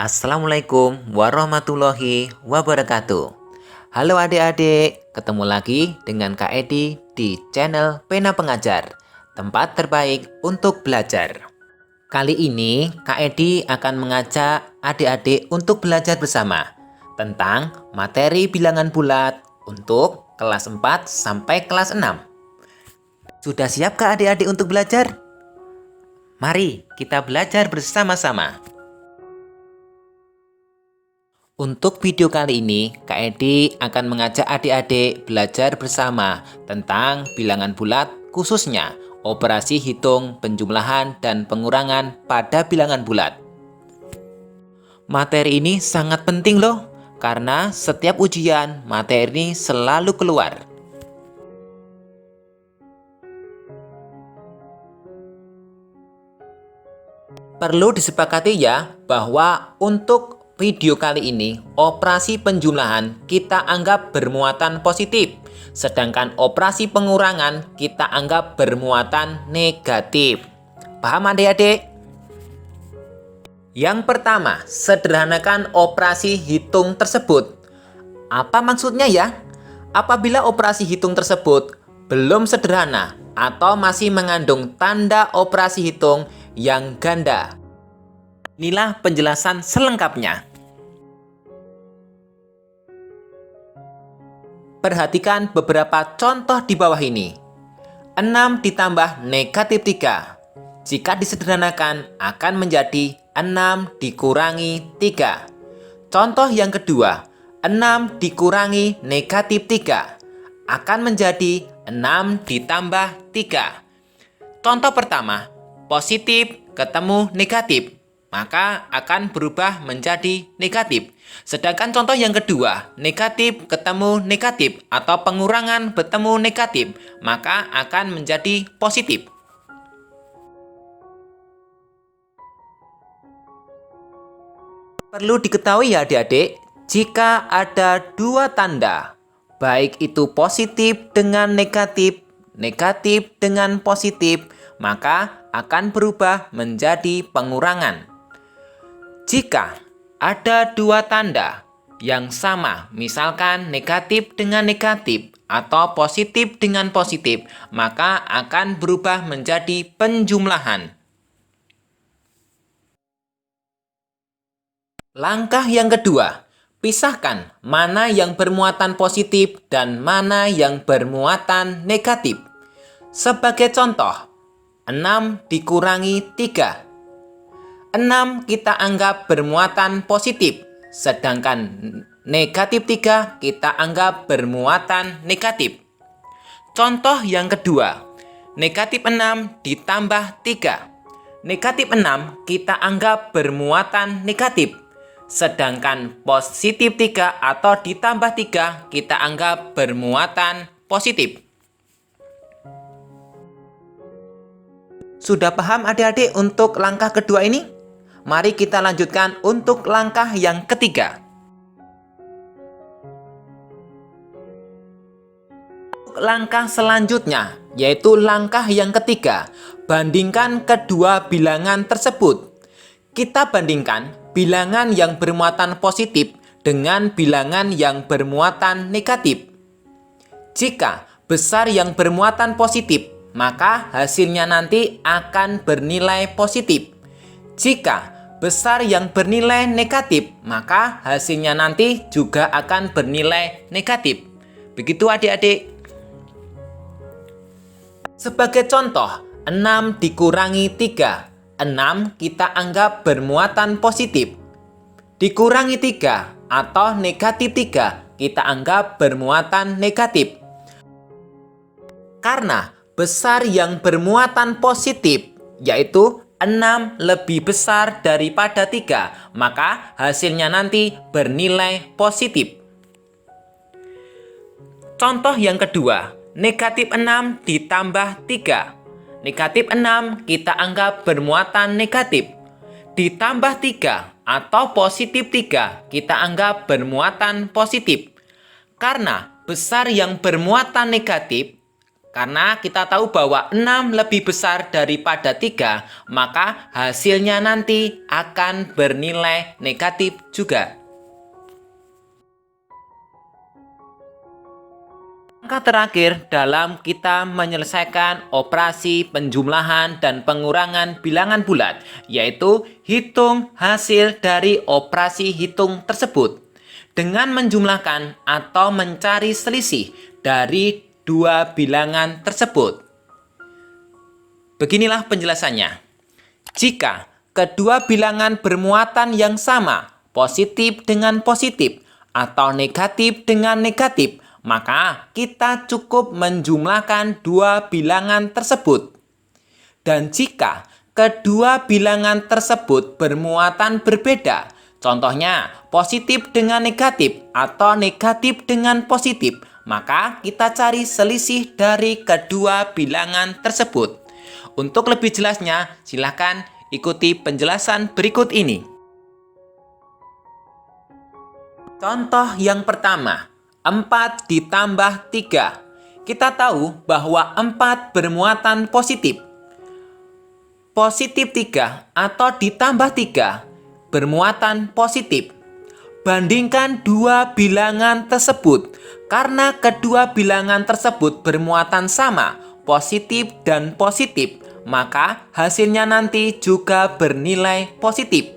Assalamualaikum warahmatullahi wabarakatuh. Halo adik-adik, ketemu lagi dengan Kak Edi di channel Pena Pengajar, tempat terbaik untuk belajar. Kali ini Kak Edi akan mengajak adik-adik untuk belajar bersama tentang materi bilangan bulat untuk kelas 4 sampai kelas 6. Sudah siap Kak adik-adik untuk belajar? Mari kita belajar bersama-sama. Untuk video kali ini, Kak Edi akan mengajak adik-adik belajar bersama tentang bilangan bulat, khususnya operasi hitung, penjumlahan, dan pengurangan pada bilangan bulat. Materi ini sangat penting loh, karena setiap ujian materi ini selalu keluar. Perlu disepakati ya, bahwa untuk video kali ini, operasi penjumlahan kita anggap bermuatan positif, sedangkan operasi pengurangan kita anggap bermuatan negatif. Paham adik-adik? Yang pertama, sederhanakan operasi hitung tersebut. Apa maksudnya ya? Apabila operasi hitung tersebut belum sederhana atau masih mengandung tanda operasi hitung yang ganda. Inilah penjelasan selengkapnya. Perhatikan beberapa contoh di bawah ini. 6 ditambah negatif 3. Jika disederhanakan akan menjadi 6 dikurangi 3. Contoh yang kedua, 6 dikurangi negatif 3 akan menjadi 6 ditambah 3. Contoh pertama, positif ketemu negatif, maka akan berubah menjadi negatif. Sedangkan contoh yang kedua, negatif ketemu negatif atau pengurangan bertemu negatif, maka akan menjadi positif. Perlu diketahui ya adik-adik, jika ada dua tanda, baik itu positif dengan negatif, negatif dengan positif, maka akan berubah menjadi pengurangan. Jika ada dua tanda yang sama, misalkan negatif dengan negatif atau positif dengan positif, maka akan berubah menjadi penjumlahan. Langkah yang kedua, pisahkan mana yang bermuatan positif dan mana yang bermuatan negatif. Sebagai contoh, 6 dikurangi 3. 6 kita anggap bermuatan positif, sedangkan negatif 3 kita anggap bermuatan negatif. Contoh yang kedua, negatif 6 ditambah 3. Negatif 6 kita anggap bermuatan negatif, sedangkan positif 3 atau ditambah 3 kita anggap bermuatan positif. Sudah paham adik-adik untuk langkah kedua ini? Mari kita lanjutkan untuk langkah yang ketiga. Langkah selanjutnya, yaitu langkah yang ketiga, bandingkan kedua bilangan tersebut. Kita bandingkan bilangan yang bermuatan positif dengan bilangan yang bermuatan negatif. Jika besar yang bermuatan positif, maka hasilnya nanti akan bernilai positif. Jika besar yang bernilai negatif, maka hasilnya nanti juga akan bernilai negatif. Begitu adik-adik. Sebagai contoh, 6 dikurangi 3. 6 kita anggap bermuatan positif. Dikurangi 3 atau negatif 3 kita anggap bermuatan negatif. Karena besar yang bermuatan positif, yaitu 6 lebih besar daripada 3, maka hasilnya nanti bernilai positif. Contoh yang kedua, negatif 6 ditambah 3. Negatif 6 kita anggap bermuatan negatif. Ditambah 3 atau positif 3 kita anggap bermuatan positif. Karena besar yang bermuatan negatif Karena kita tahu bahwa 6 lebih besar daripada 3, maka hasilnya nanti akan bernilai negatif juga. Langkah terakhir dalam kita menyelesaikan operasi penjumlahan dan pengurangan bilangan bulat, yaitu hitung hasil dari operasi hitung tersebut dengan menjumlahkan atau mencari selisih dari dua bilangan tersebut. Beginilah penjelasannya. Jika kedua bilangan bermuatan yang sama, positif dengan positif atau negatif dengan negatif, maka kita cukup menjumlahkan dua bilangan tersebut. Dan jika kedua bilangan tersebut bermuatan berbeda, contohnya positif dengan negatif atau negatif dengan positif, maka kita cari selisih dari kedua bilangan tersebut. Untuk lebih jelasnya, silakan ikuti penjelasan berikut ini. Contoh yang pertama, 4 ditambah 3. Kita tahu bahwa 4 bermuatan positif. Positif 3 atau ditambah 3 bermuatan positif. Bandingkan dua bilangan tersebut. Karena kedua bilangan tersebut bermuatan sama, positif dan positif, maka hasilnya nanti juga bernilai positif.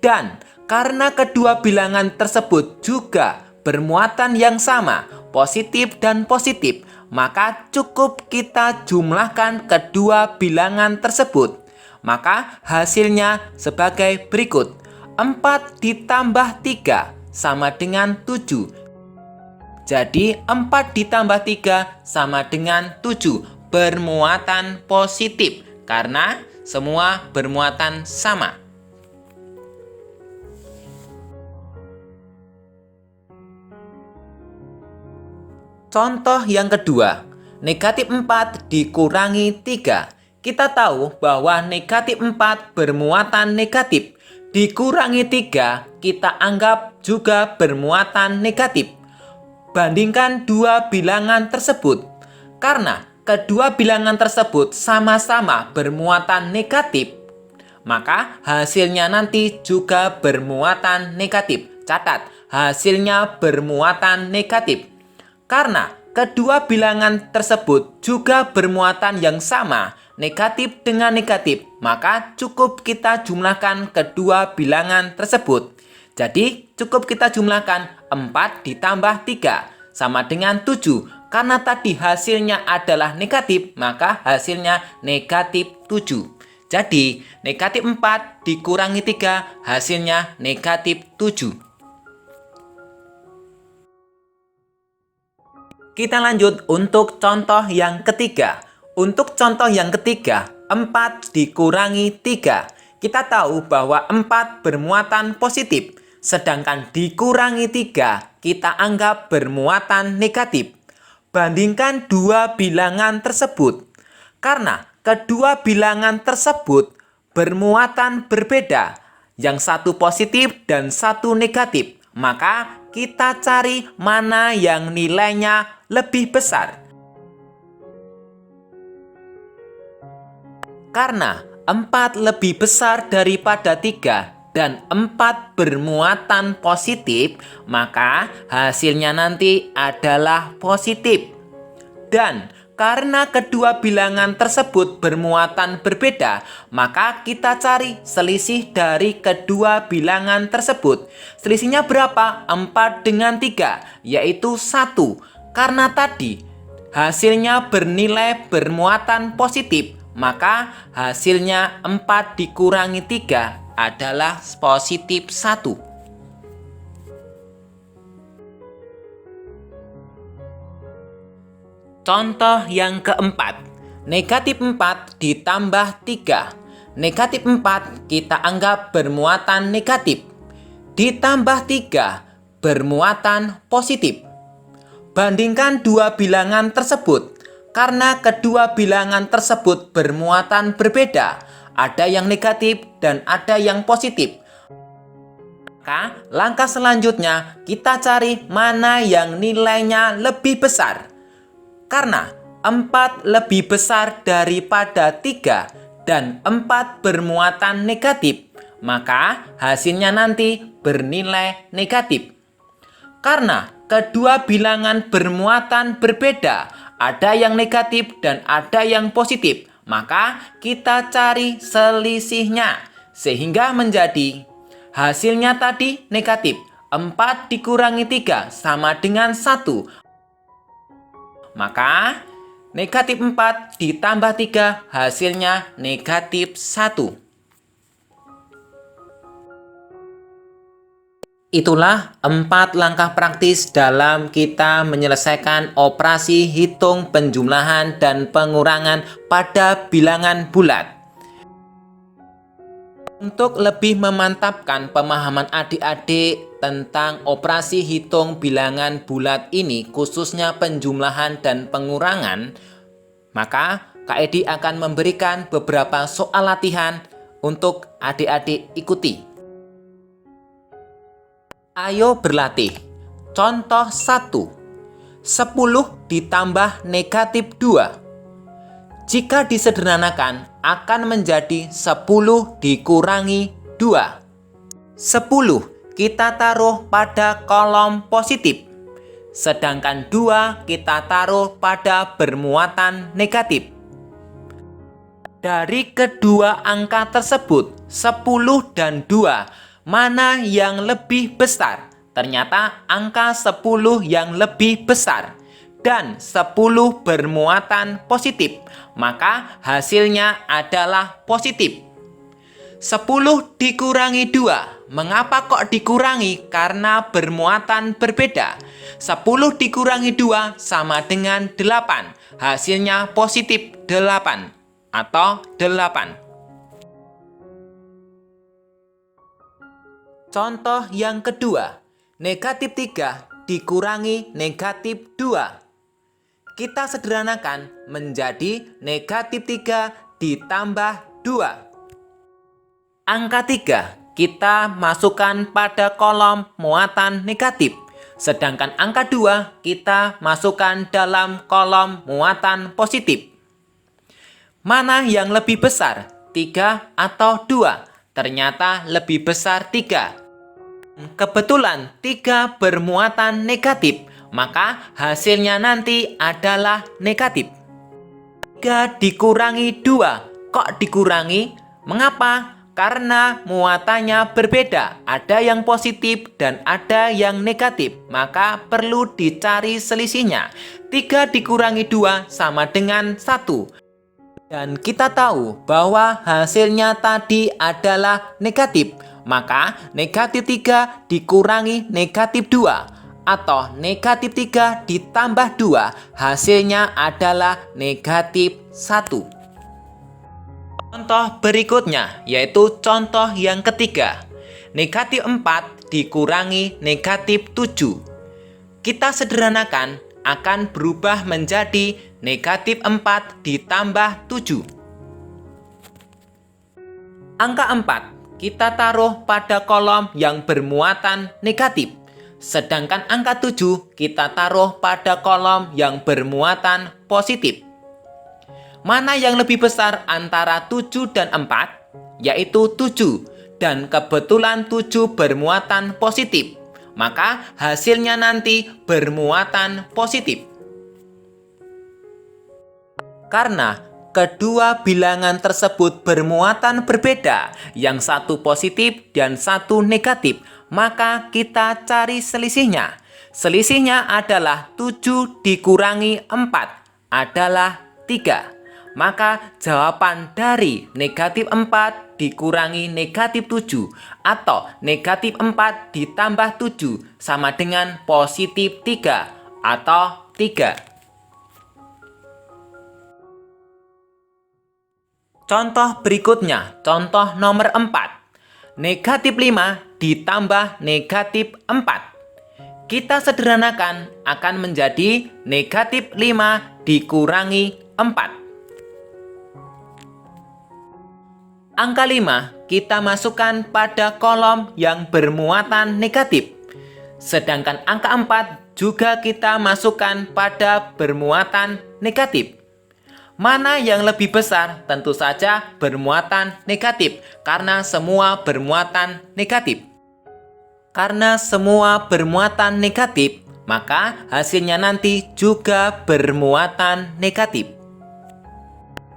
Dan karena kedua bilangan tersebut juga bermuatan yang sama, positif dan positif, maka cukup kita jumlahkan kedua bilangan tersebut. Maka hasilnya sebagai berikut. 4 ditambah 3 sama dengan 7. Jadi 4 ditambah 3 sama dengan 7. Bermuatan positif karena semua bermuatan sama. Contoh yang kedua, negatif 4 dikurangi 3. Kita tahu bahwa negatif 4 bermuatan negatif. Dikurangi 3, kita anggap juga bermuatan negatif. Bandingkan dua bilangan tersebut. Karena kedua bilangan tersebut sama-sama bermuatan negatif, maka hasilnya nanti juga bermuatan negatif. Catat, hasilnya bermuatan negatif. Karena kedua bilangan tersebut juga bermuatan yang sama, negatif dengan negatif, maka cukup kita jumlahkan kedua bilangan tersebut. Jadi cukup kita jumlahkan 4 ditambah 3 sama dengan 7. Karena tadi hasilnya adalah negatif, maka hasilnya negatif 7. Jadi negatif 4 dikurangi 3 hasilnya negatif 7. Kita lanjut untuk contoh yang ketiga. Untuk contoh yang ketiga, 4 dikurangi 3. Kita tahu bahwa 4 bermuatan positif, sedangkan dikurangi 3 kita anggap bermuatan negatif. Bandingkan dua bilangan tersebut. Karena kedua bilangan tersebut bermuatan berbeda, yang satu positif dan satu negatif, maka kita cari mana yang nilainya lebih besar. Karena 4 lebih besar daripada 3 dan 4 bermuatan positif, maka hasilnya nanti adalah positif. Dan karena kedua bilangan tersebut bermuatan berbeda, maka kita cari selisih dari kedua bilangan tersebut. Selisihnya berapa? 4 dengan 3, yaitu 1. Karena tadi hasilnya bernilai bermuatan positif, maka hasilnya 4 dikurangi 3 adalah positif 1. Contoh yang keempat, negatif 4 ditambah 3. Negatif 4 kita anggap bermuatan negatif. Ditambah 3 bermuatan positif. Bandingkan dua bilangan tersebut. Karena kedua bilangan tersebut bermuatan berbeda, ada yang negatif dan ada yang positif. Maka langkah selanjutnya kita cari mana yang nilainya lebih besar. Karena 4 lebih besar daripada 3 dan 4 bermuatan negatif, maka hasilnya nanti bernilai negatif. Karena kedua bilangan bermuatan berbeda, ada yang negatif dan ada yang positif, maka kita cari selisihnya. Sehingga menjadi hasilnya tadi negatif. 4 dikurangi 3 sama dengan 1. Maka negatif 4 ditambah 3 hasilnya negatif 1. Itulah 4 langkah praktis dalam kita menyelesaikan operasi hitung penjumlahan dan pengurangan pada bilangan bulat. Untuk lebih memantapkan pemahaman adik-adik tentang operasi hitung bilangan bulat ini, khususnya penjumlahan dan pengurangan, maka Kak Edi akan memberikan beberapa soal latihan untuk adik-adik ikuti. Ayo berlatih. Contoh 1. 10 ditambah negatif 2. Jika disederhanakan akan menjadi 10 dikurangi 2. 10 kita taruh pada kolom positif. Sedangkan 2 kita taruh pada bermuatan negatif. Dari kedua angka tersebut, 10 dan 2, mana yang lebih besar? Ternyata angka 10 yang lebih besar dan 10 bermuatan positif, maka hasilnya adalah positif. 10 dikurangi 2. Mengapa kok dikurangi? Karena bermuatan berbeda. 10 dikurangi 2 sama dengan 8. Hasilnya positif 8 atau 8. Contoh yang kedua, negatif 3 dikurangi negatif 2. Kita sederhanakan menjadi negatif 3 ditambah 2. Angka 3 kita masukkan pada kolom muatan negatif. Sedangkan angka 2 kita masukkan dalam kolom muatan positif. Mana yang lebih besar? 3 atau 2? Ternyata lebih besar 3. Kebetulan 3 bermuatan negatif, maka hasilnya nanti adalah negatif. 3 dikurangi 2. Kok dikurangi? Mengapa? Karena muatannya berbeda. Ada yang positif dan ada yang negatif. Maka perlu dicari selisihnya. 3 dikurangi 2 sama dengan 1. Dan kita tahu bahwa hasilnya tadi adalah negatif. Maka negatif 3 dikurangi negatif 2 atau negatif 3 ditambah 2 hasilnya adalah negatif 1. Contoh berikutnya yaitu contoh yang ketiga. Negatif 4 dikurangi negatif 7. Kita sederhanakan akan berubah menjadi negatif 4 ditambah 7. Angka 4 kita taruh pada kolom yang bermuatan negatif. Sedangkan angka 7 kita taruh pada kolom yang bermuatan positif. Mana yang lebih besar antara 7 dan 4? Yaitu 7. Dan kebetulan 7 bermuatan positif. Maka hasilnya nanti bermuatan positif. Karena kedua bilangan tersebut bermuatan berbeda, yang satu positif dan satu negatif, maka kita cari selisihnya. Selisihnya adalah 7 dikurangi 4 adalah 3. Maka jawaban dari negatif 4 dikurangi negatif 7 atau negatif 4 ditambah 7 sama dengan positif 3 atau 3. Contoh berikutnya, contoh nomor 4. Negatif 5 ditambah negatif 4. Kita sederhanakan akan menjadi negatif 5 dikurangi 4. Angka 5 kita masukkan pada kolom yang bermuatan negatif. Sedangkan angka juga kita masukkan pada bermuatan negatif. Mana yang lebih besar? Tentu saja bermuatan negatif, karena semua bermuatan negatif. Karena semua bermuatan negatif, maka hasilnya nanti juga bermuatan negatif.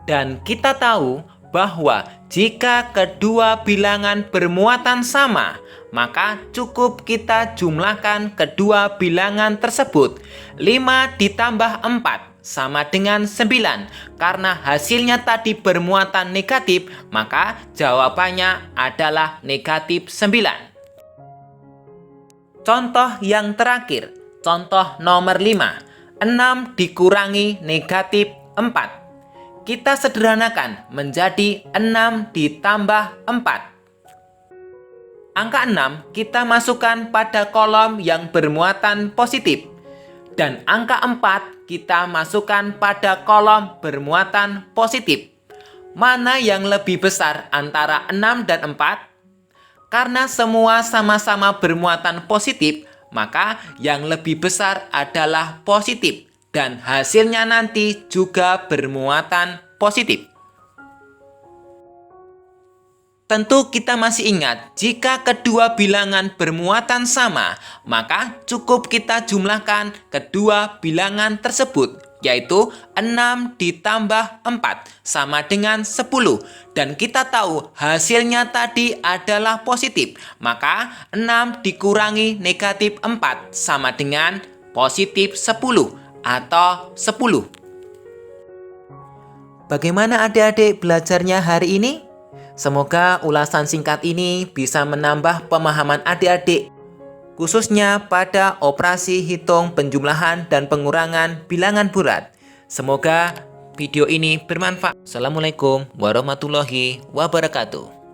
Dan kita tahu bahwa jika kedua bilangan bermuatan sama, maka cukup kita jumlahkan kedua bilangan tersebut. 5 ditambah 4 sama dengan 9. Karena hasilnya tadi bermuatan negatif, maka jawabannya adalah negatif 9. Contoh yang terakhir, contoh nomor 5. 6 dikurangi negatif 4. Kita sederhanakan menjadi 6 ditambah 4. Angka 6 kita masukkan pada kolom yang bermuatan positif. Dan angka 4 kita masukkan pada kolom bermuatan positif. Mana yang lebih besar antara 6 dan 4? Karena semua sama-sama bermuatan positif, maka yang lebih besar adalah positif. Dan hasilnya nanti juga bermuatan positif. Tentu kita masih ingat, jika kedua bilangan bermuatan sama, maka cukup kita jumlahkan kedua bilangan tersebut, yaitu 6 ditambah 4 sama dengan 10. Dan kita tahu hasilnya tadi adalah positif, maka 6 dikurangi negatif 4 sama dengan positif 10 atau 10. Bagaimana adik-adik belajarnya hari ini? Semoga ulasan singkat ini bisa menambah pemahaman adik-adik, khususnya pada operasi hitung penjumlahan dan pengurangan bilangan bulat. Semoga video ini bermanfaat. Assalamualaikum warahmatullahi wabarakatuh.